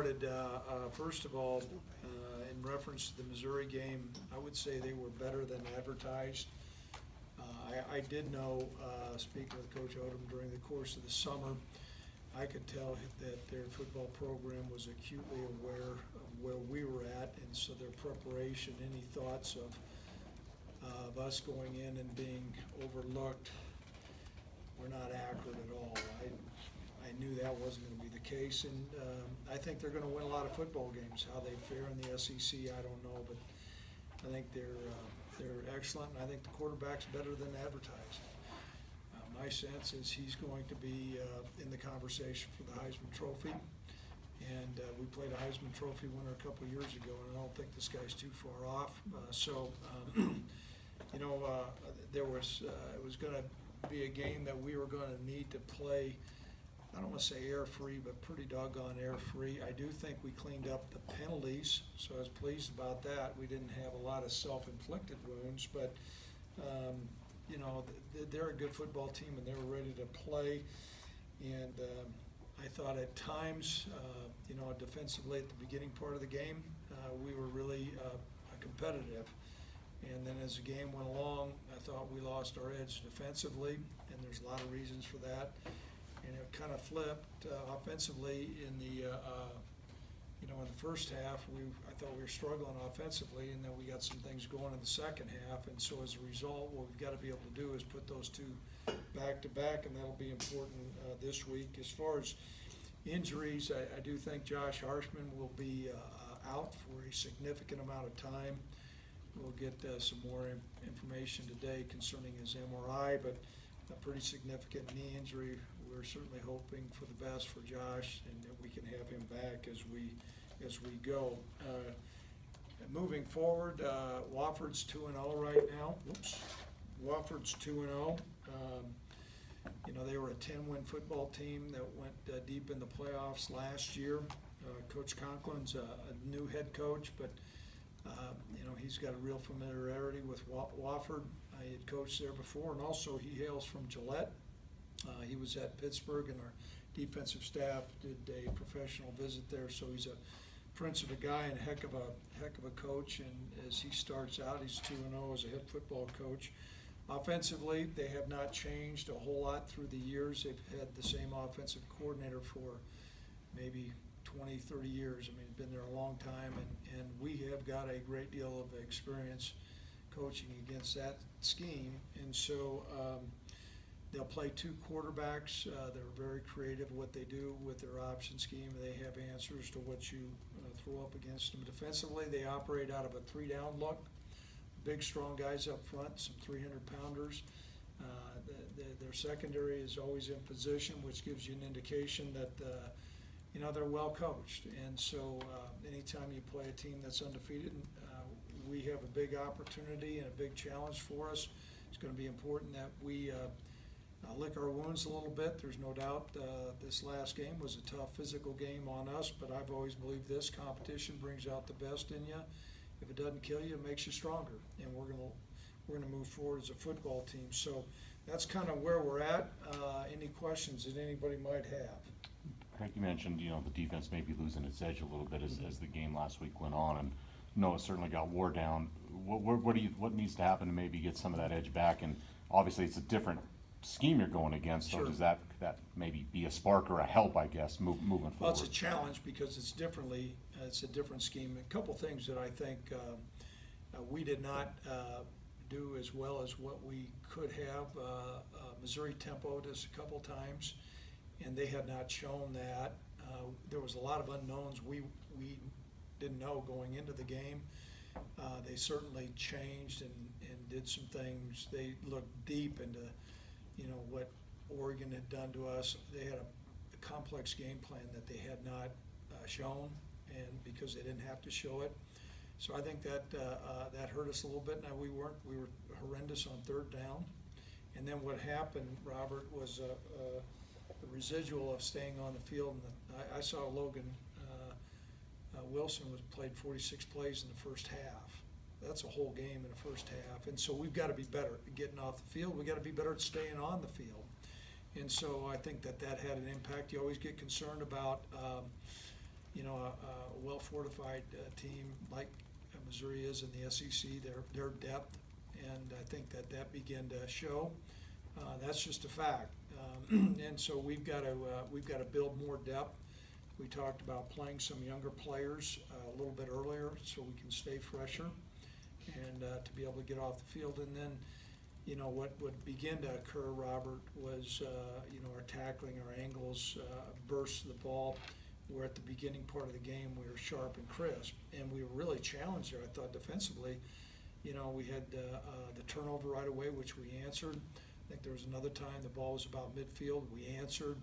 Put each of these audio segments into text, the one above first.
started, first of all, in reference to the Missouri game, I would say they were better than advertised. I did know, speaking with Coach Odom during the course of the summer, I could tell that their football program was acutely aware of where we were at, and so their preparation, any thoughts of us going in and being overlooked were not accurate at all. I knew that wasn't going to be the case, and I think they're going to win a lot of football games. How they fare in the SEC, I don't know, but I think they're excellent, and I think the quarterback's better than advertised. My sense is he's going to be in the conversation for the Heisman Trophy, and we played a Heisman Trophy winner a couple years ago, and I don't think this guy's too far off. There was it was going to be a game that we were going to need to play. I don't want to say air-free, but pretty doggone air-free. I do think we cleaned up the penalties, so I was pleased about that. We didn't have a lot of self-inflicted wounds, but they're a good football team, and they were ready to play. And I thought at times, defensively at the beginning part of the game, we were really competitive. And then as the game went along, I thought we lost our edge defensively, and there's a lot of reasons for that. And it kind of flipped offensively in the in the first half. I thought we were struggling offensively, and then we got some things going in the second half. And so as a result, what we've got to be able to do is put those two back to back, and that'll be important this week. As far as injuries, I do think Josh Harshman will be out for a significant amount of time. We'll get some more information today concerning his MRI, but a pretty significant knee injury. We're certainly hoping for the best for Josh, and that we can have him back as we go. Moving forward, Wofford's 2-0 right now. Wofford's 2-0. They were a 10-win football team that went deep in the playoffs last year. Coach Conklin's a new head coach, but he's got a real familiarity with Wofford. He had coached there before, and also he hails from Gillette. He was at Pittsburgh, and our defensive staff did a professional visit there. So he's a prince of a guy and a heck of a coach. And as he starts out, he's 2-0 as a head football coach. Offensively, they have not changed a whole lot through the years. They've had the same offensive coordinator for maybe 20, 30 years. I mean, he's been there a long time, and we have got a great deal of experience coaching against that scheme. And so they'll play two quarterbacks. They're very creative what they do with their option scheme. They have answers to what you throw up against them. Defensively, they operate out of a three-down look. Big, strong guys up front, some 300-pounders. Their secondary is always in position, which gives you an indication that they're well coached. And so anytime you play a team that's undefeated, we have a big opportunity and a big challenge for us. It's going to be important that we lick our wounds a little bit. There's no doubt this last game was a tough physical game on us, but I've always believed this competition brings out the best in you. If it doesn't kill you, it makes you stronger, and we're going to move forward as a football team. So that's kind of where we're at. Any questions that anybody might have? Craig, you mentioned the defense may be losing its edge a little bit as the game last week went on, and Noah certainly got wore down. What needs to happen to maybe get some of that edge back? And obviously, it's a different scheme you're going against. So Sure. Does that maybe be a spark or a help, I guess, moving forward? Well, it's a challenge because it's a different scheme. A couple things that I think we did not do as well as what we could have. Missouri tempoed us a couple times, and they had not shown that. There was a lot of unknowns we didn't know going into the game. They certainly changed and did some things. They looked deep into what Oregon had done to us. They had a complex game plan that they had not shown, and because they didn't have to show it. So I think that that hurt us a little bit. Now we were horrendous on third down, and then what happened, Robert, was the residual of staying on the field. And I saw Logan Wilson played 46 plays in the first half. That's a whole game in the first half, and so we've got to be better at getting off the field. We've got to be better at staying on the field, and so I think that had an impact. You always get concerned about a well-fortified team like Missouri is in the SEC, their depth, and I think that began to show. That's just a fact, and so we've got to build more depth. We talked about playing some younger players a little bit earlier so we can stay fresher and to be able to get off the field. And then, what would begin to occur, Robert, was our tackling, our angles, bursts of the ball. Where at the beginning part of the game we were sharp and crisp, and we were really challenged there. I thought defensively, we had the turnover right away, which we answered. I think there was another time the ball was about midfield. We answered.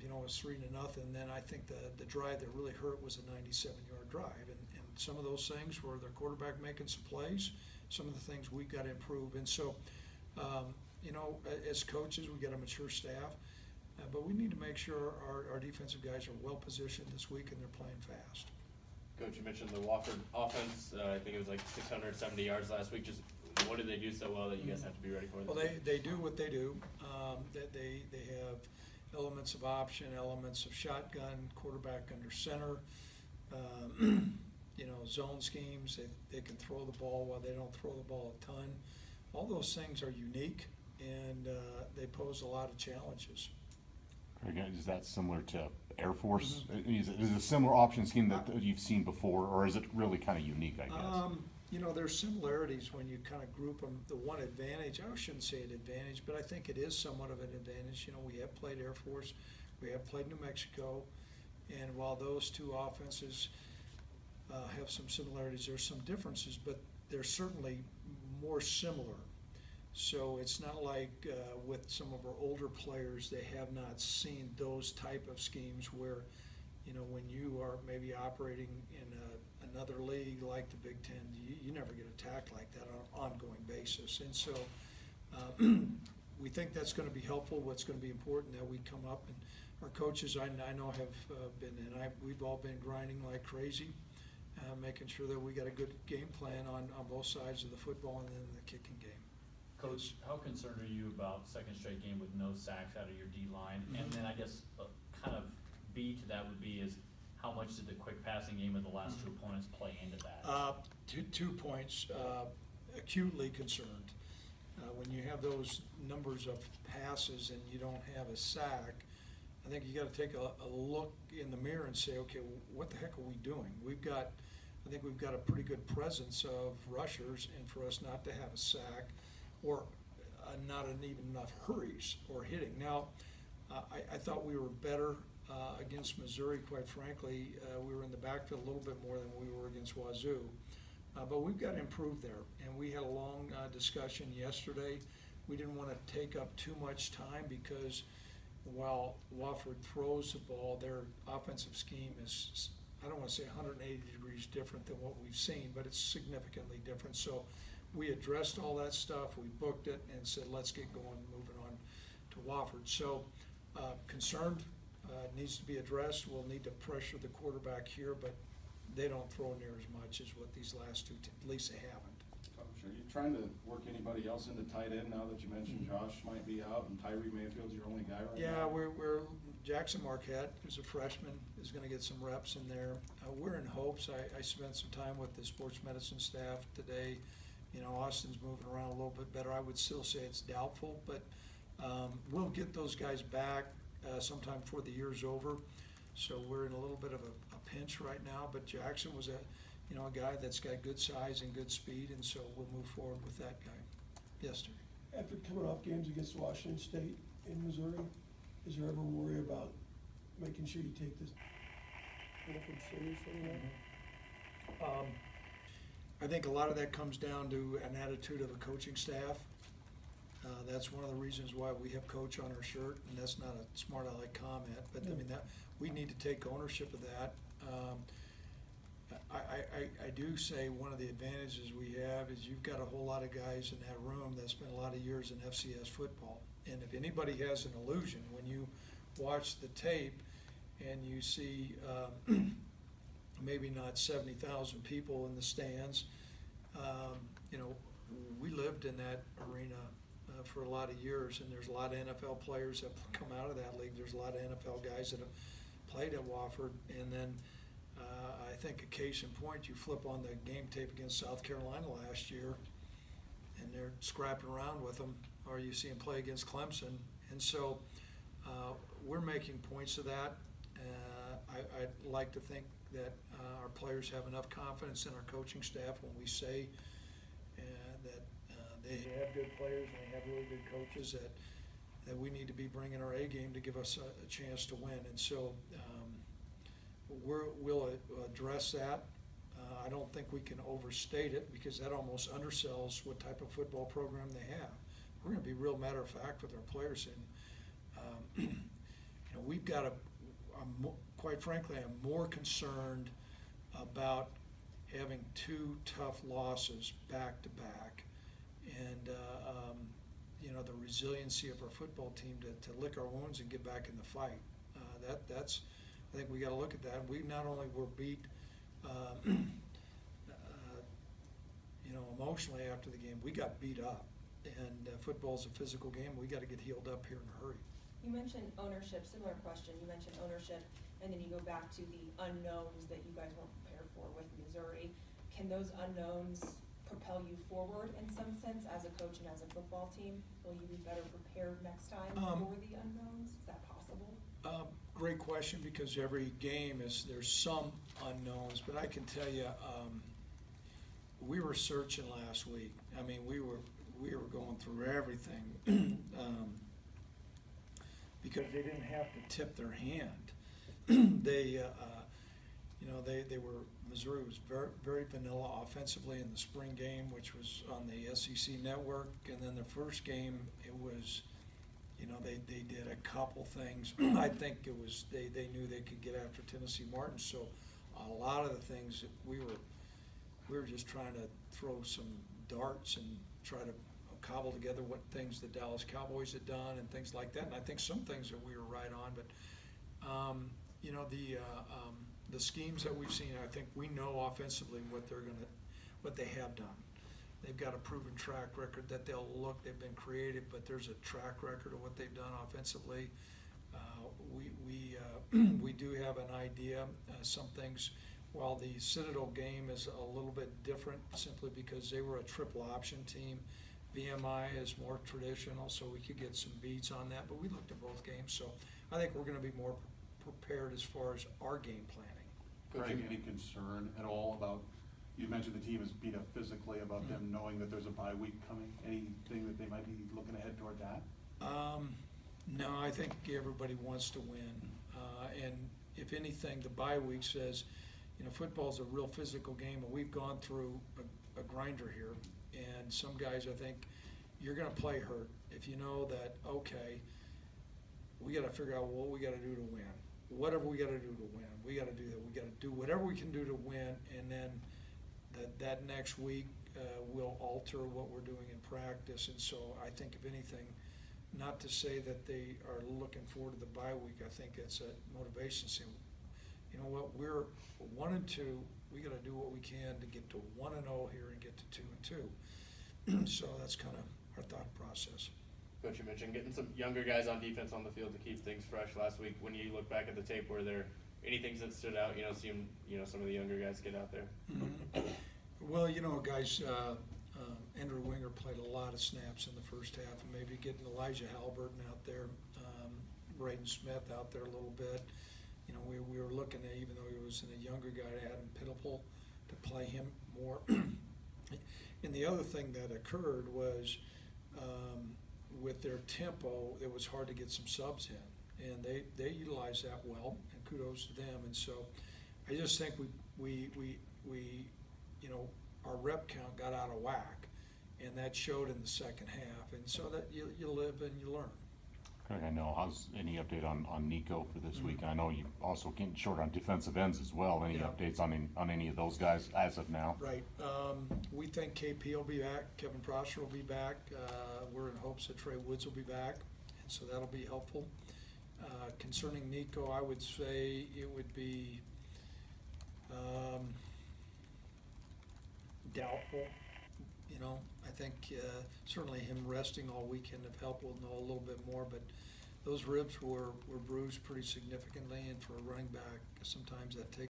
It was 3-0. And then I think the drive that really hurt was a 97-yard drive. And some of those things were their quarterback making some plays. Some of the things we've got to improve. And so, as coaches, we've got a mature staff. But we need to make sure our defensive guys are well positioned this week and they're playing fast. Coach, you mentioned the Wofford offense. I think it was like 670 yards last week. Just what did they do so well that you guys have to be ready for? Well, they do what they do. They have elements of option, elements of shotgun, quarterback under center, zone schemes. They can throw the ball while they don't throw the ball a ton. All those things are unique, and they pose a lot of challenges. Craig, is that similar to Air Force? Is it a similar option scheme that you've seen before, or is it really kind of unique, I guess? There's similarities when you kind of group them. The one advantage, I shouldn't say an advantage, but I think it is somewhat of an advantage. We have played Air Force, we have played New Mexico, and while those two offenses have some similarities, there's some differences, but they're certainly more similar. So it's not like with some of our older players, they have not seen those type of schemes where, when you are maybe operating in another league like the Big Ten, you never get attacked like that on an ongoing basis. And so we think that's going to be helpful. What's going to be important that we come up, and our coaches I know have been, and we've all been grinding like crazy, making sure that we got a good game plan on both sides of the football and then the kicking game. Coach, how concerned are you about second straight game with no sacks out of your D-line? And then I guess kind of B to that would be is how much did the quick passing game of the last two opponents play into that? 2 points. Acutely concerned. When you have those numbers of passes and you don't have a sack, I think you got to take a look in the mirror and say, okay, what the heck are we doing? I think we've got a pretty good presence of rushers, and for us not to have a sack or not even enough hurries or hitting. Now, I thought we were better against Missouri, quite frankly. We were in the backfield a little bit more than we were against Wazoo. But we've got to improve there. And we had a long discussion yesterday. We didn't want to take up too much time because while Wofford throws the ball, their offensive scheme is, I don't want to say 180 degrees different than what we've seen, but it's significantly different. So we addressed all that stuff, we booked it, and said, let's get going, moving on to Wofford. So concerned, needs to be addressed. We'll need to pressure the quarterback here, but they don't throw near as much as what these last two, at least they haven't. Coach, are you trying to work anybody else into tight end now that you mentioned Josh might be out and Tyree Mayfield's your only guy right now? Yeah, we're Jackson Marquette, who's a freshman, is going to get some reps in there. We're in hopes. I spent some time with the sports medicine staff today. Austin's moving around a little bit better. I would still say it's doubtful, but we'll get those guys back sometime before the year's over. So we're in a little bit of a pinch right now, but Jackson was a guy that's got good size and good speed, and so we'll move forward with that guy. Yes, sir. After coming off games against Washington State in Missouri, is there ever worry about making sure you take this seriously? I think a lot of that comes down to an attitude of a coaching staff. That's one of the reasons why we have coach on our shirt, and that's not a smart aleck comment, but I mean that we need to take ownership of that. I do say one of the advantages we have is you've got a whole lot of guys in that room that spent a lot of years in FCS football. And if anybody has an illusion, when you watch the tape and you see maybe not 70,000 people in the stands, we lived in that arena for a lot of years, and there's a lot of NFL players that come out of that league. There's a lot of NFL guys that have played at Wofford, and then I think a case in point, you flip on the game tape against South Carolina last year, and they're scrapping around with them, or you see them play against Clemson. And so we're making points of that. I'd like to think that our players have enough confidence in our coaching staff when we say that they have good players and they have really good coaches, that we need to be bringing our A game to give us a chance to win. And so we'll address that. I don't think we can overstate it, because that almost undersells what type of football program they have. We're going to be real matter of fact with our players, and we've got quite frankly, I'm more concerned about having 2 tough losses back to back, and the resiliency of our football team to lick our wounds and get back in the fight. That's I think we got to look at that. We not only were beat, emotionally after the game, we got beat up. And football's a physical game. We got to get healed up here in a hurry. You mentioned ownership. Similar question. You mentioned ownership, and then you go back to the unknowns that you guys weren't prepared for with Missouri. Can those unknowns propel you forward in some sense as a coach and as a football team? Will you be better prepared next time for the unknowns? Is that possible? Great question, because every game there's some unknowns, but I can tell you, we were searching last week. I mean, we were going through everything because they didn't have to tip their hand. They were, Missouri was very, very vanilla offensively in the spring game, which was on the SEC network, and then the first game, it was, they did a couple things. I think it was, they knew they could get after Tennessee Martin, so a lot of the things that we were just trying to throw some darts and try to cobble together what things the Dallas Cowboys had done and things like that. And I think some things that we were right on, but the schemes that we've seen, I think we know offensively what they have done. They've got a proven track record that they've been creative, but there's a track record of what they've done offensively. We do have an idea. Some things, while the Citadel game is a little bit different simply because they were a triple option team, BMI is more traditional, so we could get some beats on that, but we looked at both games, so I think we're going to be more prepared as far as our game planning. Craig, any concern at all about, you mentioned the team is beat up physically, about them knowing that there's a bye week coming? Anything that they might be looking ahead toward that? No, I think everybody wants to win. And if anything, the bye week says, football's a real physical game, and we've gone through a grinder here. And some guys, I think, you're going to play hurt if you know that, okay, we got to figure out what we got to do to win. Whatever we got to do to win, we got to do that. We got to do whatever we can do to win, and then that next week will alter what we're doing in practice. And so I think, if anything, not to say that they are looking forward to the bye week. I think it's a motivation. Saying, you know what, we're 1-2. We got to do what we can to get to 1-0 here and get to 2-2. So that's kind of our thought process. Coach, you mentioned getting some younger guys on defense on the field to keep things fresh last week. When you look back at the tape, were there any things that stood out? Seeing some of the younger guys get out there. Well, guys, Andrew Winger played a lot of snaps in the first half, and maybe getting Elijah Halliburton out there, Braden Smith out there a little bit. We were looking at, even though he was a younger guy, Adam Pittable, to play him more. And the other thing that occurred was, with their tempo, it was hard to get some subs in, and they utilized that well, and kudos to them. And so I just think we our rep count got out of whack, and that showed in the second half. And so that you live and you learn. Craig, I know, how's any update on Nico for this week? I know you also getting short on defensive ends as well. Any updates on any of those guys as of now? Right. We think KP will be back. Kevin Prosser will be back. We're in hopes that Trey Woods will be back, and so that'll be helpful. Concerning Nico, I would say it would be doubtful. I think certainly him resting all weekend have helped. We'll know a little bit more, but those ribs were bruised pretty significantly, and for a running back, sometimes that takes